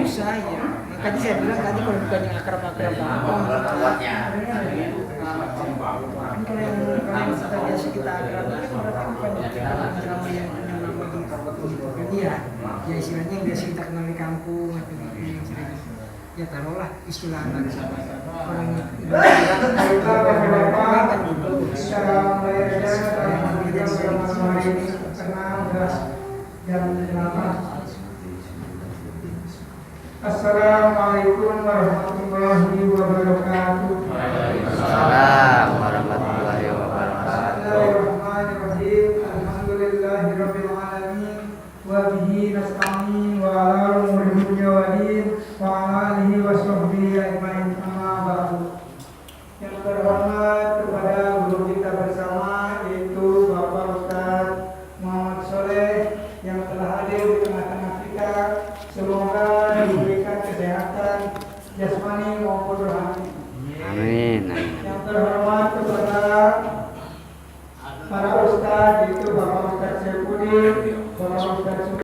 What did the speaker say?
susah ya. Makanya saya bilang tadi kalau bukan yang akrab-akrab banget. Kalau yang kita biasa kita akrab itu berarti bukan drama yang nama di ya istilahnya yang biasa kita kenal di kampung atau yang sering ya taruhlah istilah anak orang Assalamualaikum warahmatullahi wabarakatuh. Waalaikumsalam warahmatullahi wabarakatuh. Bismillahirrahmanirrahim. Alhamdulillahirabbil alamin wa bihi nasta'in wa ala umuri dunya wa din wa ala alihi wa sahbihi ajmain amma ba'du. Yang terhormat kepada guru kita bersama yaitu Bapak Ustaz Muhammad Soleh yang telah hadir di tengah-tengah kita. Semoga diberikan kesehatan jasmani maupun rohani. Amin. Yang terhormat kepada para ustaz yaitu Bapak Ustaz Syaifuddin, Bapak Ustaz